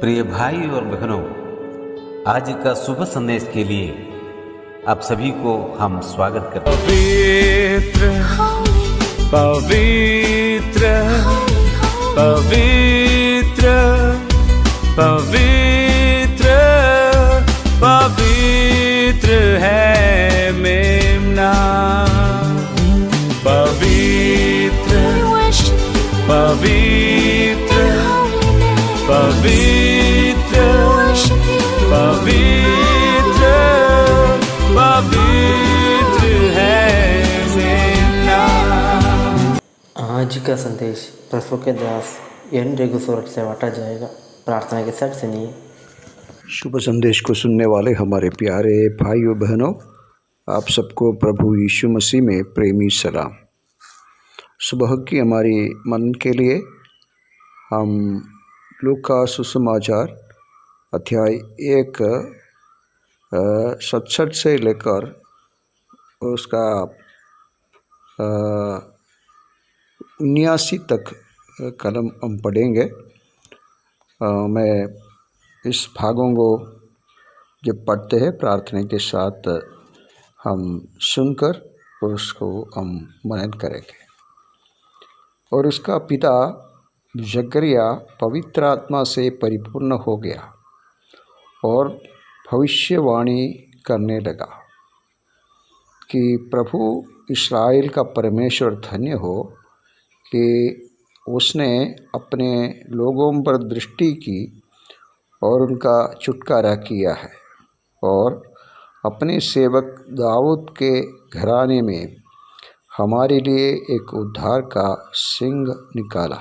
प्रिय भाई और बहनों, आज का शुभ संदेश के लिए आप सभी को हम स्वागत करते हैं। पवित्र पवित्र पवित्र पवित्र पवित्र है मेमना, पवित्र पवित्र पवित्र पवित्र पवित्र है मेमना। आज का संदेश प्रभु के दास एन रेगुसोरट से बांटा जाएगा। प्रार्थना के साथ सुनिए। शुभ संदेश को सुनने वाले हमारे प्यारे भाइयों बहनों, आप सबको प्रभु यीशु मसीह में प्रेमी सलाम। सुबह की हमारी मन के लिए हम लूका सुसमाचार अध्याय 1 67 से लेकर उसका 79 तक कलम हम पढ़ेंगे। मैं इस भागों को जब पढ़ते हैं प्रार्थना के साथ हम सुनकर उसको हम मनन करेंगे। और उसका पिता जकरिया पवित्र आत्मा से परिपूर्ण हो गया और भविष्यवाणी करने लगा कि प्रभु इस्राएल का परमेश्वर धन्य हो कि उसने अपने लोगों पर दृष्टि की और उनका छुटकारा किया है और अपने सेवक दाऊद के घराने में हमारे लिए एक उद्धार का सिंह निकाला,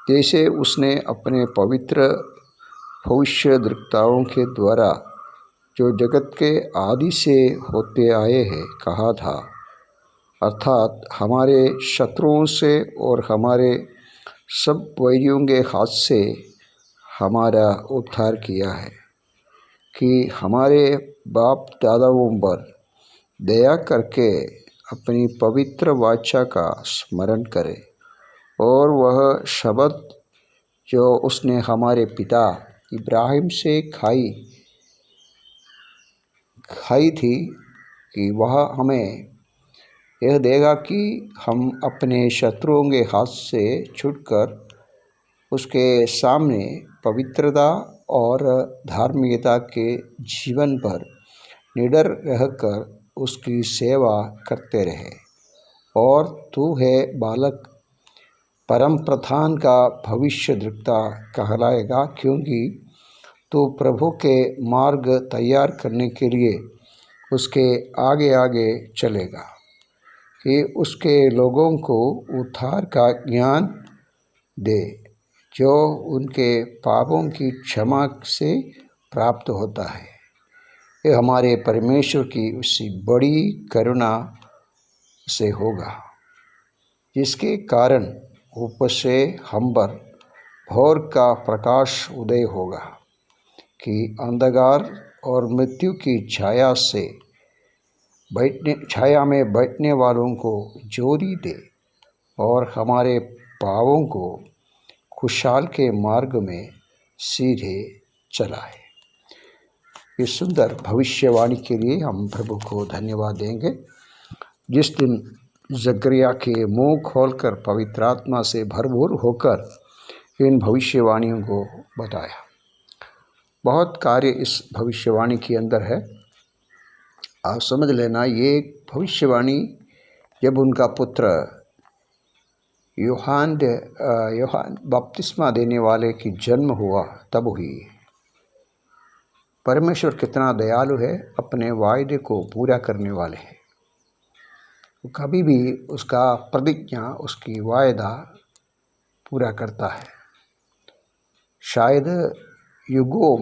जैसे उसने अपने पवित्र भविष्यद्वक्ताओं के द्वारा जो जगत के आदि से होते आए हैं कहा था, अर्थात हमारे शत्रुओं से और हमारे सब वैरियों के हाथ से हमारा उद्धार किया है कि हमारे बाप दादाओं पर दया करके अपनी पवित्र वाचा का स्मरण करे और वह शब्द जो उसने हमारे पिता इब्राहिम से खाई थी कि वह हमें यह देगा कि हम अपने शत्रुओं के हाथ से छुटकर उसके सामने पवित्रता और धार्मिकता के जीवन पर निडर रहकर उसकी सेवा करते रहे। और तू है बालक परम प्रधान का भविष्यद्वक्ता कहलाएगा, क्योंकि तू प्रभु के मार्ग तैयार करने के लिए उसके आगे आगे चलेगा कि उसके लोगों को उद्धार का ज्ञान दे जो उनके पापों की क्षमा से प्राप्त होता है। यह हमारे परमेश्वर की उसी बड़ी करुणा से होगा जिसके कारण ऊपर से हम पर भोर का प्रकाश उदय होगा कि अंधकार और मृत्यु की छाया में बैठने वालों को जोरी दे और हमारे पावों को खुशहाल के मार्ग में सीधे चलाए। इस सुंदर भविष्यवाणी के लिए हम प्रभु को धन्यवाद देंगे, जिस दिन जकरिया के मुंह खोलकर पवित्र आत्मा से भरपूर होकर इन भविष्यवाणियों को बताया। बहुत कार्य इस भविष्यवाणी के अंदर है। आप समझ लेना, ये भविष्यवाणी जब उनका पुत्र यूहान बपतिस्मा देने वाले की जन्म हुआ तब हुई। परमेश्वर कितना दयालु है, अपने वायदे को पूरा करने वाले हैं। कभी भी उसका प्रतिज्ञा, उसकी वायदा पूरा करता है। शायद युगों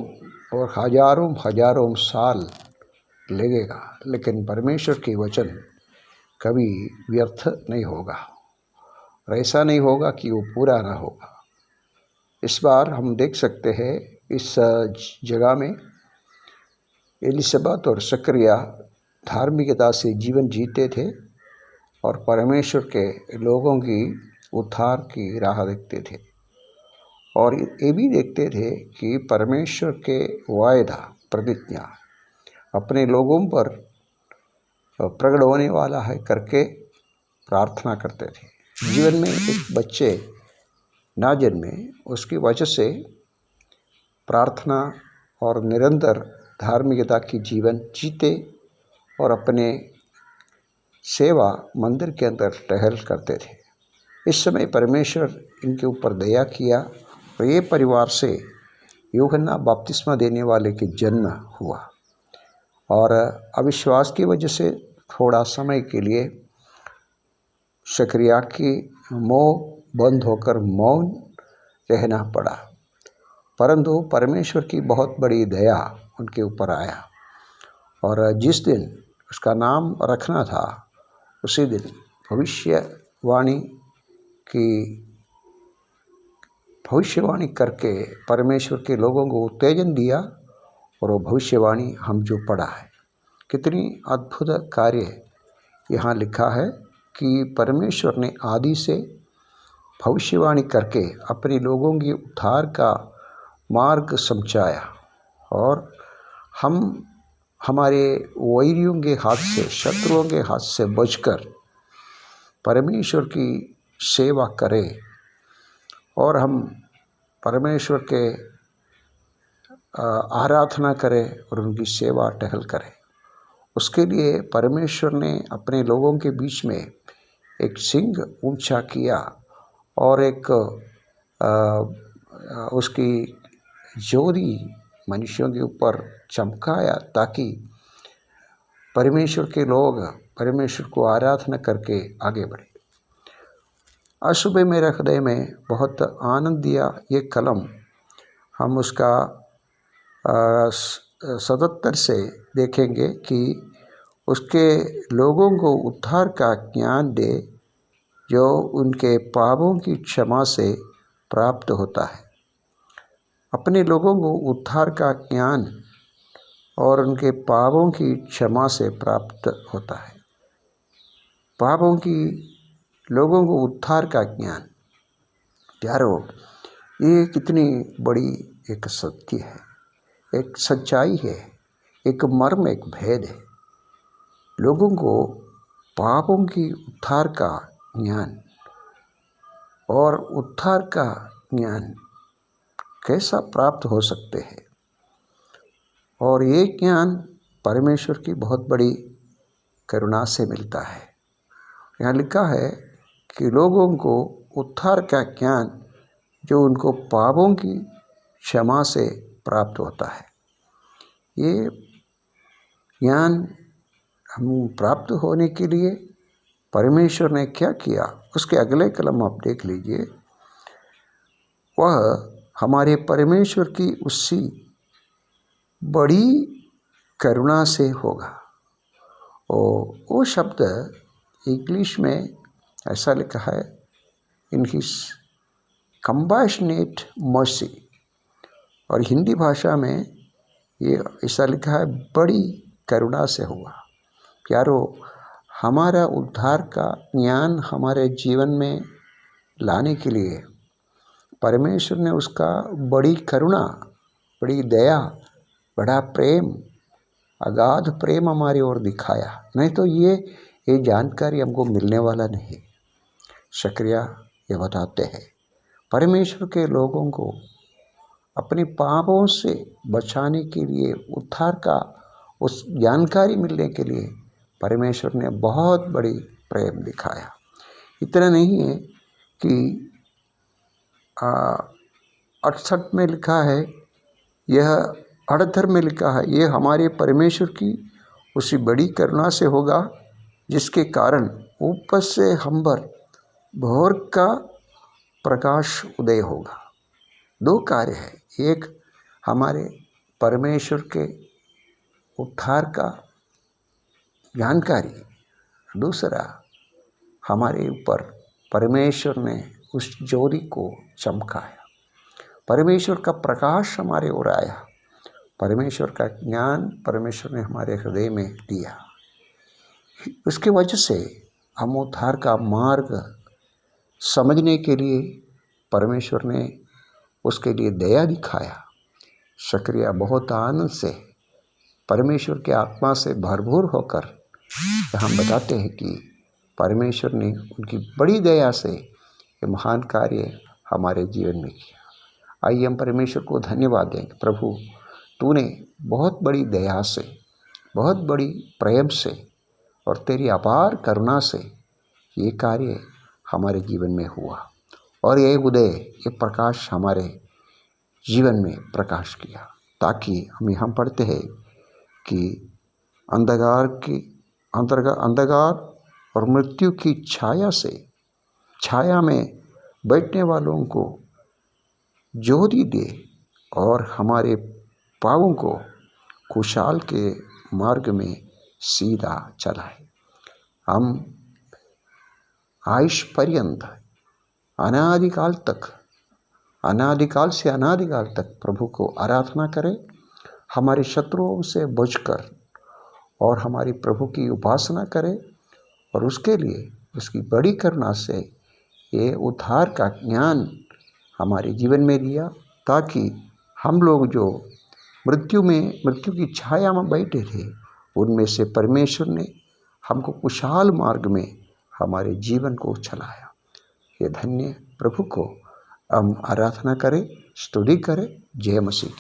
और हजारों साल लगेगा, लेकिन परमेश्वर के वचन कभी व्यर्थ नहीं होगा और ऐसा नहीं होगा कि वो पूरा ना होगा। इस बार हम देख सकते हैं इस जगह में एलिसबेथ और जकरिया धार्मिकता से जीवन जीते थे और परमेश्वर के लोगों की उद्धार की राह देखते थे। और ये भी देखते थे कि परमेश्वर के वायदा प्रतिज्ञा अपने लोगों पर प्रकट होने वाला है करके प्रार्थना करते थे। जीवन में एक बच्चे ना जन्मे उसकी वजह से प्रार्थना और निरंतर धार्मिकता की जीवन जीते और अपने सेवा मंदिर के अंदर टहल करते थे। इस समय परमेश्वर इनके ऊपर दया किया और ये परिवार से यूहन्ना बपतिस्मा देने वाले के जन्म हुआ। और अविश्वास की वजह से थोड़ा समय के लिए शकरिया की मुँह बंद होकर मौन रहना पड़ा, परंतु परमेश्वर की बहुत बड़ी दया उनके ऊपर आया और जिस दिन उसका नाम रखना था उसी दिन भविष्यवाणी करके परमेश्वर के लोगों को उत्तेजन दिया और वो भविष्यवाणी हम जो पढ़ा है। कितनी अद्भुत कार्य यहाँ लिखा है कि परमेश्वर ने आदि से भविष्यवाणी करके अपने लोगों के उद्धार का मार्ग समझाया और हम हमारे वैरियों के हाथ से, शत्रुओं के हाथ से बचकर परमेश्वर की सेवा करें और हम परमेश्वर के आराधना करें और उनकी सेवा टहल करें। उसके लिए परमेश्वर ने अपने लोगों के बीच में एक सिंह ऊंचा किया और एक उसकी ज्योति मनुष्यों के ऊपर चमकाया ताकि परमेश्वर के लोग परमेश्वर को आराधना करके आगे बढ़े। आज सुबह मेरे हृदय में बहुत आनंद दिया ये कलम, हम उसका 77 से देखेंगे कि उसके लोगों को उद्धार का ज्ञान दे जो उनके पापों की क्षमा से प्राप्त होता है। अपने लोगों को उद्धार का ज्ञान और उनके पापों की क्षमा से प्राप्त होता है। पापों की लोगों को उद्धार का ज्ञान, प्यारो, ये कितनी बड़ी एक सत्य है, एक सच्चाई है, एक मर्म, एक भेद है। लोगों को पापों की उद्धार का ज्ञान और उद्धार का ज्ञान कैसा प्राप्त हो सकते हैं, और ये ज्ञान परमेश्वर की बहुत बड़ी करुणा से मिलता है। यहाँ लिखा है कि लोगों को उद्धार का ज्ञान जो उनको पापों की क्षमा से प्राप्त होता है। ये ज्ञान हम प्राप्त होने के लिए परमेश्वर ने क्या किया, उसके अगले कलम आप देख लीजिए। वह हमारे परमेश्वर की उसी बड़ी करुणा से होगा। और वो शब्द इंग्लिश में ऐसा लिखा है, इन हिज कंपैशनेट मर्सी, और हिंदी भाषा में ये ऐसा लिखा है, बड़ी करुणा से हुआ। प्यारो, हमारा उद्धार का ज्ञान हमारे जीवन में लाने के लिए परमेश्वर ने उसका बड़ी करुणा, बड़ी दया, बड़ा प्रेम, अगाध प्रेम हमारी ओर दिखाया, नहीं तो ये जानकारी हमको मिलने वाला नहीं। शकरिया ये बताते हैं परमेश्वर के लोगों को अपने पापों से बचाने के लिए, उद्धार का उस जानकारी मिलने के लिए परमेश्वर ने बहुत बड़ी प्रेम दिखाया। इतना नहीं है कि 68 में लिखा है, यह 78 में लिखा है, ये हमारे परमेश्वर की उसी बड़ी करुणा से होगा जिसके कारण ऊपर से हम पर भोर का प्रकाश उदय होगा। दो कार्य है, एक हमारे परमेश्वर के उद्धार का जानकारी, दूसरा हमारे ऊपर परमेश्वर ने उस ज्योति को चमकाया, परमेश्वर का प्रकाश हमारे ओर आया, परमेश्वर का ज्ञान परमेश्वर ने हमारे हृदय में दिया। उसकी वजह से हम उद्धार का मार्ग समझने के लिए परमेश्वर ने उसके लिए दया दिखाया। ज़करिया बहुत आनंद से परमेश्वर के आत्मा से भरपूर होकर यहाँ बताते हैं कि परमेश्वर ने उनकी बड़ी दया से ये महान कार्य हमारे जीवन में किया। आइए हम परमेश्वर को धन्यवाद दें। प्रभु, तूने बहुत बड़ी दया से, बहुत बड़ी प्रेम से और तेरी अपार करुणा से ये कार्य हमारे जीवन में हुआ और ये उदय, ये प्रकाश हमारे जीवन में प्रकाश किया, ताकि हम पढ़ते हैं कि अंधकार और मृत्यु की छाया में बैठने वालों को ज्योति दे और हमारे पाँवों को खुशहाल के मार्ग में सीधा चलाए। हम आयुष पर्यंत अनादिकाल से अनादिकाल तक प्रभु को आराधना करें, हमारे शत्रुओं से बचकर और हमारी प्रभु की उपासना करें और उसके लिए उसकी बड़ी करुणा से ये उद्धार का ज्ञान हमारे जीवन में दिया, ताकि हम लोग जो मृत्यु की छाया में बैठे थे, उनमें से परमेश्वर ने हमको खुशहाल मार्ग में हमारे जीवन को चलाया। ये धन्य प्रभु को हम आराधना करें, स्तुति करें। जय मसीह।